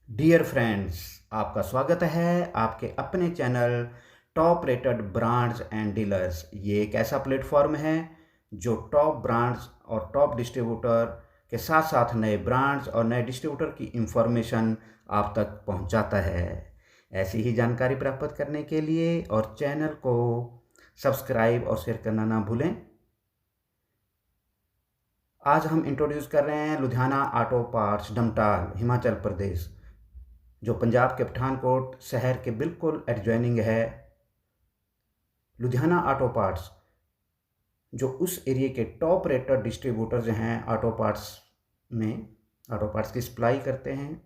Dear friends, आपका स्वागत है आपके अपने channel top rated brands and dealers. ये एक ऐसा प्लेटफॉर्म है जो टॉप ब्रांड्स और टॉप डिस्ट्रीब्यूटर के साथ साथ नए ब्रांड्स और नए डिस्ट्रीब्यूटर की इंफॉर्मेशन आप तक पहुंचाता है। ऐसी ही जानकारी प्राप्त करने के लिए और चैनल को सब्सक्राइब और शेयर करना ना भूलें। आज हम इंट्रोड्यूस कर रहे हैं लुधियाना ऑटो पार्ट्स, डमटाल, हिमाचल प्रदेश, जो पंजाब के पठानकोट शहर के बिल्कुल एडजॉइनिंग है। लुधियाना ऑटो पार्ट्स जो उस एरिया के टॉप रेटेड डिस्ट्रीब्यूटर्स हैं, ऑटो पार्ट्स की सप्लाई करते हैं।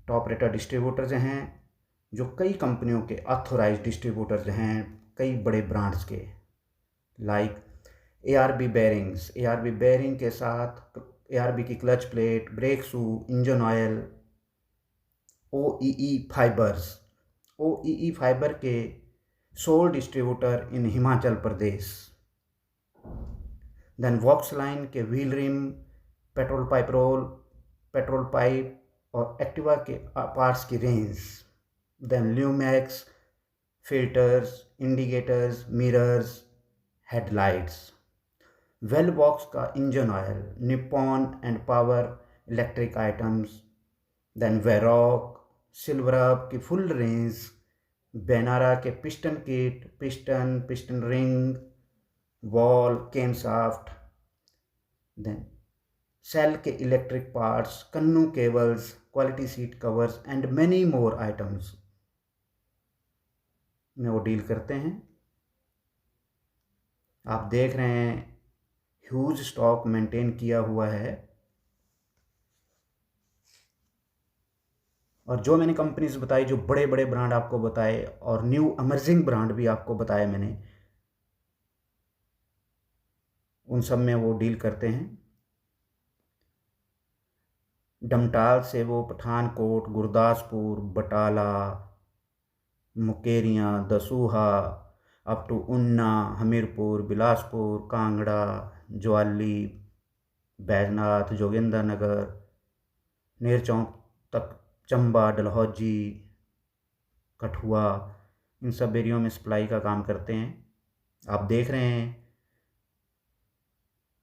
टॉप रेटेड डिस्ट्रीब्यूटर्स हैं जो कई कंपनियों के ऑथोराइज्ड डिस्ट्रीब्यूटर्स हैं, कई बड़े ब्रांड्स के, like A R B bearing के साथ ARB की clutch plate, brake shoe, engine oil, OEE fiber के sole distributor in Himachal Pradesh. Then vox line के wheel rim, petrol pipe roll, petrol pipe और एक्टिवा के पार्ट्स की range. Then Lumax filters, indicators, mirrors, headlights. Well box का engine oil, Nippon and power electric items. Then Varroc, सिल्वरअप की full range, Benara के piston kit, piston ring, wall, केम shaft. Then cell के electric parts, Kannu cables, quality seat covers and many more items में वो deal करते हैं। आप देख रहे हैं ह्यूज स्टॉक मेंटेन किया हुआ है। और जो मैंने कंपनीज बताई, जो बड़े बड़े ब्रांड आपको बताए और न्यू अमर्जिंग ब्रांड भी आपको बताए मैंने, उन सब में वो डील करते हैं। डमटाल से वो पठानकोट, गुरदासपुर, बटाला, मुकेरियाँ, दसूहा, अप टू ऊना, हमीरपुर, बिलासपुर, कांगड़ा, ज्वाली, बैजनाथ, जोगिंद्रनगर, नेरचौक तक, चंबा, डलहौजी, कठुआ, इन सब एरियो में सप्लाई का काम करते हैं। आप देख रहे हैं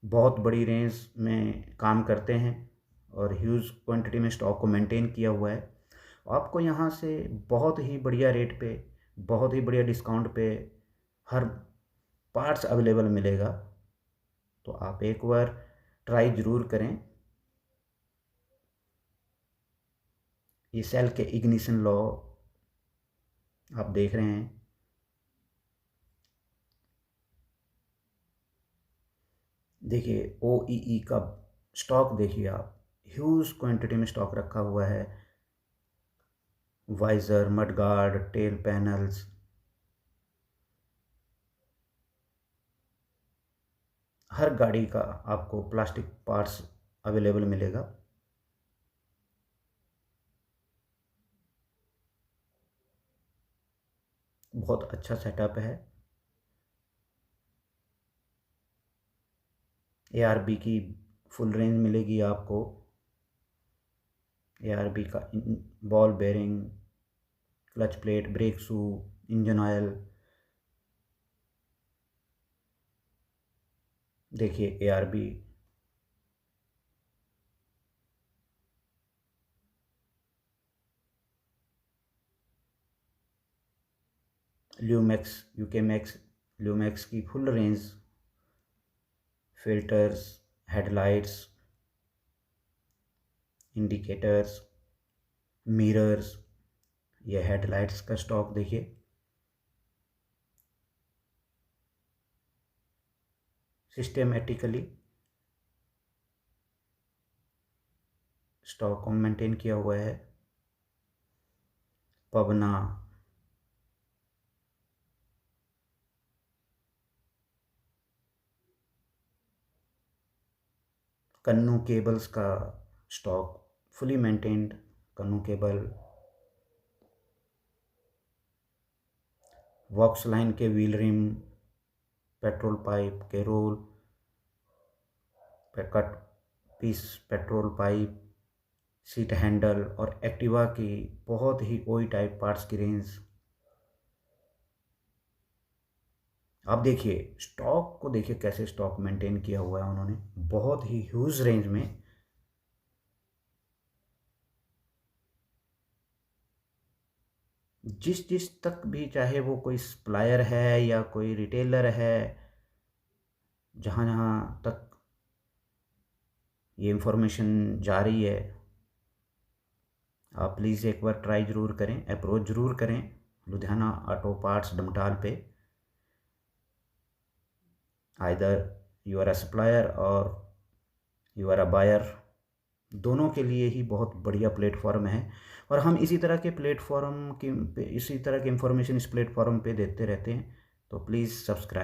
बहुत बड़ी रेंज में काम करते हैं और ह्यूज क्वांटिटी में स्टॉक को मेंटेन किया हुआ है। आपको यहाँ से बहुत ही बढ़िया रेट पे, बहुत ही बढ़िया डिस्काउंट पे हर पार्ट्स अवेलेबल मिलेगा। तो आप एक बार ट्राई ज़रूर करें। ये सेल के इग्निशन लॉ आप देख रहे हैं। देखिए OEE का स्टॉक देखिए आप, ह्यूज क्वांटिटी में स्टॉक रखा हुआ है। वाइज़र, मडगार्ड, टेल पैनल्स, हर गाड़ी का आपको प्लास्टिक पार्ट्स अवेलेबल मिलेगा। बहुत अच्छा सेटअप है। ARB की फुल रेंज मिलेगी आपको। ARB का ball bearing, clutch plate, brake shoe, engine oil. देखिए ARB, ल्यूमैक्स, यूकेमैक्स, ल्यूमैक्स की full range, filters, headlights, indicators, mirrors. ये हेडलाइट्स का स्टॉक देखिए। सिस्टेमेटिकली स्टॉक को मेंटेन किया हुआ है। पवना, कन्नू केबल्स का स्टॉक फुली मेंटेन्ड। कन्नू केबल, वॉक्स लाइन के व्हील रिम, पेट्रोल पाइप के roll, cut piece petrol pipe, seat handle और एक्टिवा की बहुत ही ओई टाइप पार्ट्स की रेंज। आप देखिए स्टॉक को, देखिए कैसे स्टॉक मेंटेन किया हुआ है उन्होंने, बहुत ही ह्यूज रेंज में। जिस जिस तक भी, चाहे वो कोई सप्लायर है या कोई रिटेलर है, जहाँ जहाँ तक ये इंफॉर्मेशन जा रही है, आप प्लीज़ एक बार ट्राई ज़रूर करें, अप्रोच ज़रूर करें लुधियाना ऑटो पार्ट्स डमटाल पे। Either you are a supplier or you are a buyer, दोनों के लिए ही बहुत बढ़िया प्लेटफॉर्म है। और हम इसी तरह के प्लेटफॉर्म की, इसी तरह की इंफॉर्मेशन इस प्लेटफॉर्म पे देते रहते हैं, तो प्लीज़ सब्सक्राइब।